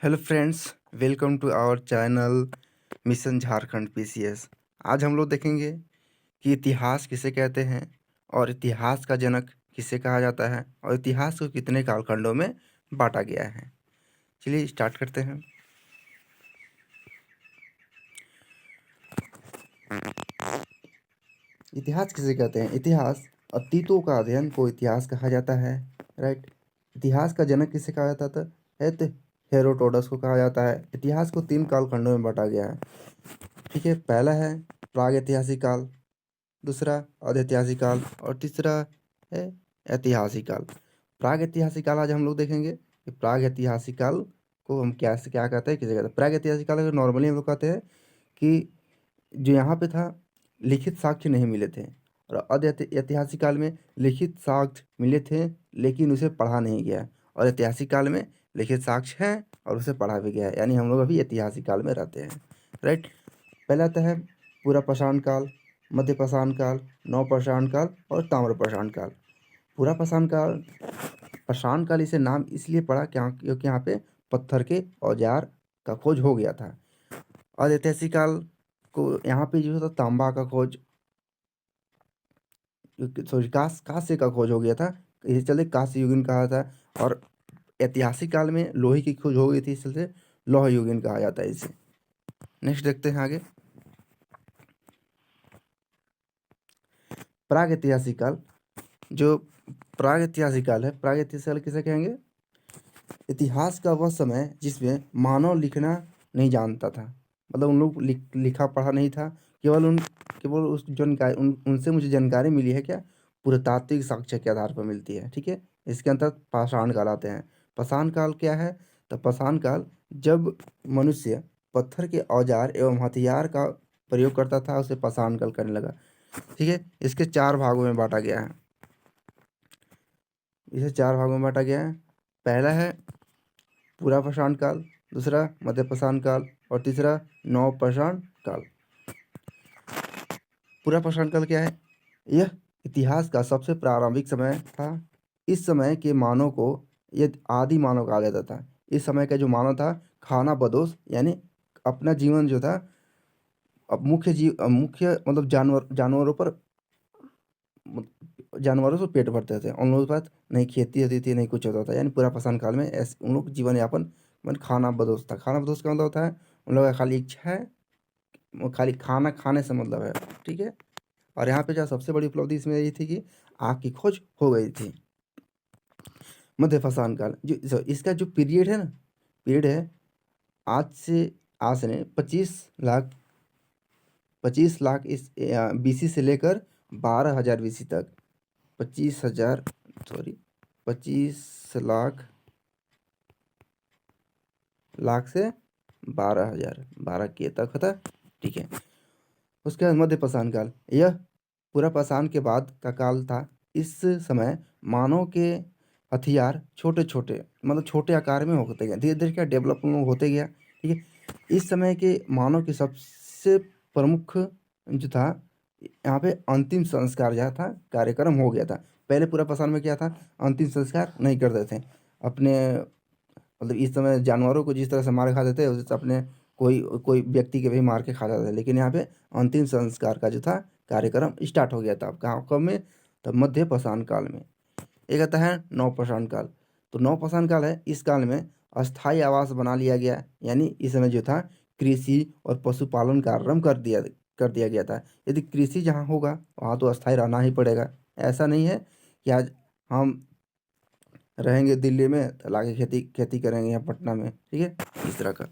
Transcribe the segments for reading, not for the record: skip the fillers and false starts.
Hello friends, welcome to our channel mission Jharkhand PCS. आज हम लोग देखेंगे कि इतिहास किसे कहते हैं और इतिहास का जनक किसे कहा जाता है और इतिहास को कितने कालखंडों में बांटा गया है। चलिए स्टार्ट करते हैं। इतिहास किसे कहते हैं? इतिहास अतीतों का अध्ययन को इतिहास कहा जाता है। राइट। इतिहास का जनक किसे कहा जाता था? है तो हेरोडोटस को कहा जाता है। इतिहास को 3 कालखंडों में बांटा गया है। ठीक है, पहला है प्राग ऐतिहासिक काल, दूसरा अधैतिहासिक काल और तीसरा है ऐतिहासिक काल। प्राग ऐतिहासिक काल आज हम लोग देखेंगे कि प्राग ऐतिहासिक काल को हम क्या कहते हैं, किसे कहते हैं। प्राग ऐतिहासिक काल अगर नॉर्मली हम लोग कहते हैं कि जो यहाँ पे था लिखित साक्ष्य नहीं मिले थे, और ऐतिहासिक काल में लिखित साक्ष्य मिले थे लेकिन उसे पढ़ा नहीं गया, और ऐतिहासिक काल में लिखित साक्ष्य है और उसे पढ़ा भी गया है। यानी हम लोग अभी ऐतिहासिक काल में रहते हैं। राइट। पहला आता है पूरा पाषाण काल, मध्य पाषाण काल, नव पाषाण काल और ताम्र पाषाण काल। पूरा पाषाण काल इसे नाम इसलिए पड़ा क्योंकि यहाँ पे पत्थर के औजार का खोज हो गया था। और ऐतिहासिक काल को यहाँ पे जो था तांबा का खोज, सॉरी कांस्य का खोज हो गया था, इस चलते कांस्य युगीन कहा था। और ऐतिहासिक काल में लोहे की खोज हो गई थी, इस चलते लौह युगीन कहा जाता है इसे। नेक्स्ट देखते हैं आगे। प्राग ऐतिहासिक काल, जो प्राग ऐतिहासिक काल है, प्राग ऐतिहासिक काल किसे कहेंगे? इतिहास का वह समय जिसमें मानव लिखना नहीं जानता था, मतलब उन लोग लिखा पढ़ा नहीं था। केवल उस जानकारी उनसे मुझे जानकारी मिली है क्या, पुरातात्विक साक्ष्य के आधार पर मिलती है। ठीक है, इसके अंतर्गत पाषाण काल आते हैं। पाषाण काल क्या है? तो पाषाण काल जब मनुष्य पत्थर के औजार एवं हथियार का प्रयोग करता था, उसे पाषाण काल करने लगा। ठीक है, इसके 4 भागों में बांटा गया है। इसे 4 भागों में बांटा गया है। पहला है पूरा पाषाण काल, दूसरा मध्य पाषाण काल और तीसरा नव पाषाण काल। पूरा पाषाण काल क्या है? यह इतिहास का सबसे प्रारंभिक समय था। इस समय के मानव को यह आदि मानव कहा जाता था। इस समय का जो मानव था खाना बदोश, यानी अपना जीवन जो था अब मुख्य मतलब जानवरों से पेट भरते थे। उन लोगों के पास नहीं खेती होती थी, नहीं कुछ होता था। यानी पूरा पाषाण काल में ऐसे उन लोग जीवन यापन मतलब खाना बदोश था। खाना बदोश का मतलब होता है उन लोगों का खाली इच्छा है, वो खाली खाना खाने से मतलब है। ठीक है, और यहाँ पे जो सबसे बड़ी उपलब्धि इसमें यही थी कि आग की खोज हो गई थी। मध्य पाषाण काल इसका जो पीरियड है आज से 25 लाख इस बीसी से लेकर 12,000 बीसी तक। 25 लाख से 12,000 12 के तक था। ठीक है, उसके बाद मध्य पाषाण काल, यह पूरा पाषाण के बाद का काल था। इस समय मानव के हथियार छोटे छोटे मतलब छोटे आकार में होते गए, धीरे धीरे क्या डेवलप होते गया। ठीक है, इस समय के मानव के सबसे प्रमुख जो था यहाँ पे अंतिम संस्कार जो था कार्यक्रम हो गया था। पहले पूरा पाषाण में क्या था, अंतिम संस्कार नहीं करते थे अपने, मतलब इस समय जानवरों को जिस तरह से मार खाते थे उस अपने कोई कोई व्यक्ति के भी मार के खा जाते थे। लेकिन यहाँ पे अंतिम संस्कार का जो था कार्यक्रम स्टार्ट हो गया था। अब कहाँ कब में? तब मध्य पाषाण काल में। एक आता है नव पाषाण काल। तो नव पाषाण काल है, इस काल में अस्थायी आवास बना लिया गया। यानी इस समय जो था कृषि और पशुपालन का आरंभ कर दिया गया था। यदि कृषि जहाँ होगा वहाँ तो अस्थायी रहना ही पड़ेगा। ऐसा नहीं है कि आज हम रहेंगे दिल्ली में तो लाके खेती करेंगे यहाँ पटना में। ठीक है, इस तरह का।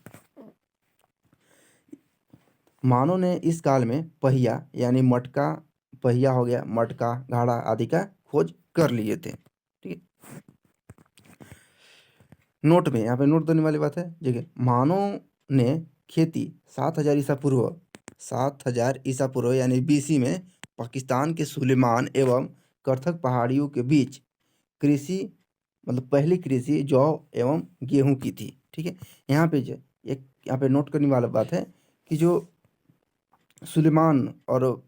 मानव ने इस काल में पहिया यानी मटका, पहिया हो गया, मटका, घड़ा आदि का खोज कर लिए थे। ठीक है, नोट में यहाँ पे नोट देने वाली बात है। देखिए, मानव ने खेती 7,000 ईसा पूर्व यानी बीसी में पाकिस्तान के सुलेमान एवं करथक पहाड़ियों के बीच कृषि मतलब पहली कृषि जौ एवं गेहूं की थी। ठीक है, यहाँ पे जो एक यहाँ पे नोट करने वाला बात है कि जो सुलेमान और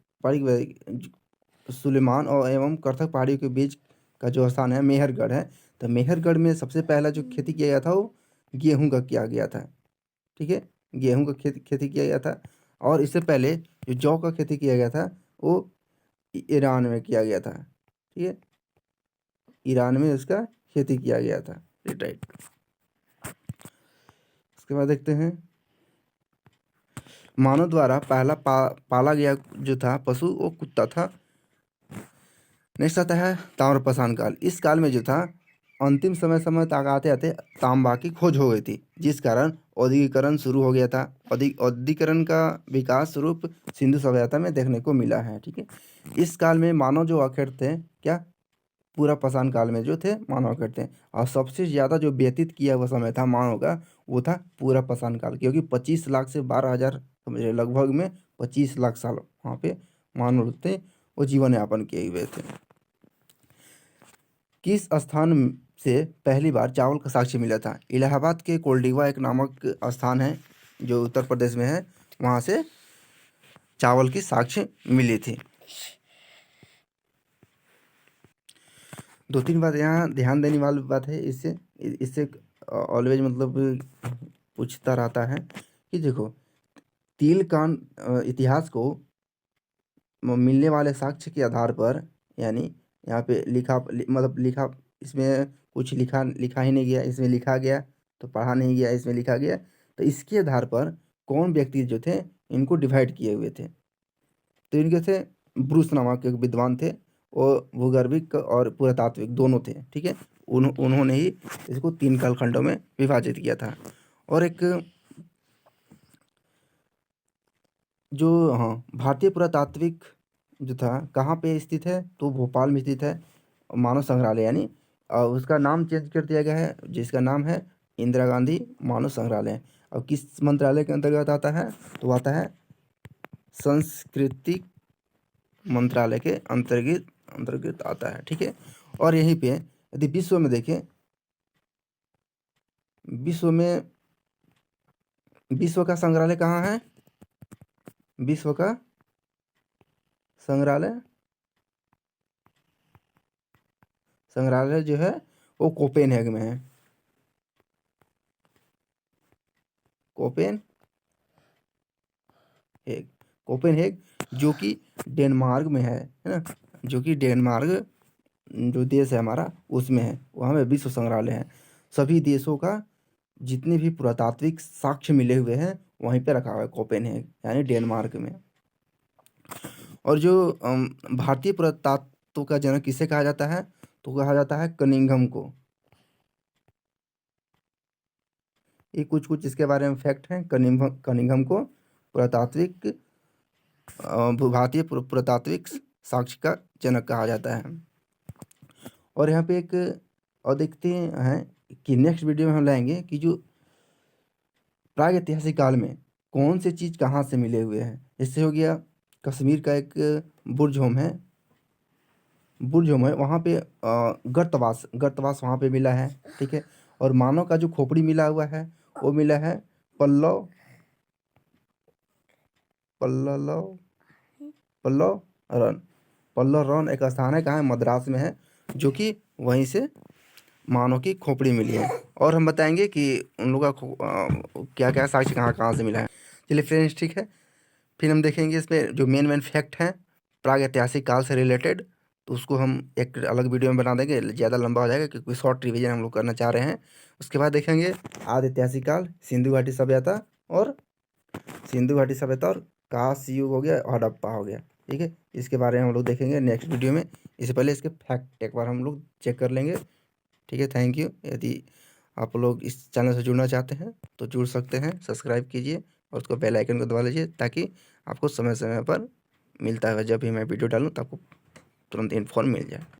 सुलेमान और एवं करथक पहाड़ियों के बीच का जो स्थान है मेहरगढ़ है। तो मेहरगढ़ में सबसे पहला जो खेती किया गया था वो गेहूं का किया गया था। ठीक है, गेहूं का खेती किया गया था। और इससे पहले जो जौ का खेती किया गया था वो ईरान में किया गया था। ठीक है, ईरान में उसका खेती किया गया था। राइट। उसके बाद देखते हैं, मानव द्वारा पहला पाला गया जो था पशु वो कुत्ता था। नेक्स्ट आता है ताम्रपाषाण काल। इस काल में जो था अंतिम समय तक आते आते तांबा की खोज हो गई थी, जिस कारण औद्योगिकरण शुरू हो गया था। औद्योगिकरण का विकास स्वरूप सिंधु सभ्यता में देखने को मिला है। ठीक है, इस काल में मानव जो आखिर थे क्या, पूरा पाषाण काल में जो थे मानव आखिर थे। और सबसे ज़्यादा जो व्यतीत किया हुआ समय था मानव का वो था पूरा पाषाण काल, क्योंकि 25 लाख से 12,000 समझ लगभग में 25 लाख साल वहाँ पे मानव थे, वो जीवन यापन किए हुए थे। किस स्थान से पहली बार चावल का साक्ष्य मिला था? इलाहाबाद के कोल्डिवा एक नामक स्थान है जो उत्तर प्रदेश में है, वहाँ से चावल की साक्ष्य मिली थी। 2-3 बात यहाँ ध्यान देने वाली बात है। इससे इससे ऑलवेज मतलब पूछता रहता है कि देखो, तिल का इतिहास को मिलने वाले साक्ष्य के आधार पर, यानी यहाँ पे मतलब लिखा, इसमें कुछ लिखा ही नहीं गया, इसमें लिखा गया तो पढ़ा नहीं गया, इसमें लिखा गया, तो इसके आधार पर कौन व्यक्ति जो थे इनको डिवाइड किए हुए थे। तो इनके थे ब्रूस नामक एक विद्वान थे, वो भूगर्भिक और पुरातात्विक दोनों थे। ठीक है, उन्होंने ही इसको 3 कालखंडों में विभाजित किया था। और एक जो, हाँ, भारतीय पुरातात्विक जो था कहाँ पे स्थित है, तो भोपाल में स्थित है। मानव संग्रहालय, यानी उसका नाम चेंज कर दिया गया है, जिसका नाम है इंदिरा गांधी मानव संग्रहालय। और किस मंत्रालय के अंतर्गत आता है, तो आता है सांस्कृतिक मंत्रालय के अंतर्गत आता है। ठीक है, और यहीं पे यदि विश्व में देखें, विश्व का संग्रहालय कहाँ है? विश्व का संग्रहालय जो है वो कोपेनहेग में है। कोपेनहेग जो कि डेनमार्क में है ना, जो कि डेनमार्क जो देश है हमारा उसमें है, वहाँ में विश्व संग्रहालय है। सभी देशों का जितने भी पुरातात्विक साक्ष्य मिले हुए हैं वहीं पे रखा हुआ है कोपेनहेग, यानी डेनमार्क में। और जो भारतीय पुरातत्व का जनक किसे कहा जाता है, तो कहा जाता है कनिंघम को। ये कुछ इसके बारे में फैक्ट हैं। कनिंघम को पुरातात्विक भारतीय पुरातात्विक साक्ष्य का जनक कहा जाता है। और यहाँ पे एक और देखते हैं कि नेक्स्ट वीडियो में हम लाएंगे कि जो प्रागैतिहासिक काल में कौन से चीज़ कहाँ से मिले हुए हैं। इससे हो गया कश्मीर का एक बुर्ज होम है, वहाँ पे गर्तवास वहाँ पे मिला है। ठीक है, और मानव का जो खोपड़ी मिला हुआ है वो मिला है पल्लव रन एक स्थान है, कहाँ है, मद्रास में है, जो कि वहीं से मानव की खोपड़ी मिली है। और हम बताएंगे कि उन लोगों का क्या क्या साक्ष्य कहाँ कहाँ से मिला है। चलिए फ्रेंड्स, ठीक है, फिर हम देखेंगे इसमें जो मेन फैक्ट हैं प्रागैतिहासिक काल से रिलेटेड, तो उसको हम एक अलग वीडियो में बना देंगे, ज़्यादा लंबा हो जाएगा क्योंकि शॉर्ट रिवीजन हम लोग करना चाह रहे हैं। उसके बाद देखेंगे आदि ऐतिहासिक काल, सिंधु घाटी सभ्यता और कांस्य युग हो गया, हड़प्पा हो गया। ठीक है, इसके बारे में हम लोग देखेंगे नेक्स्ट वीडियो में। इससे पहले इसके फैक्ट एक बार हम लोग चेक कर लेंगे। ठीक है, थैंक यू। यदि आप लोग इस चैनल से जुड़ना चाहते हैं तो जुड़ सकते हैं, सब्सक्राइब कीजिए और उसको बेल आइकन को दबा लीजिए, ताकि आपको समय समय पर मिलता है जब भी मैं वीडियो डालूँ तो आपको तुरंत इन्फॉर्म मिल जाए।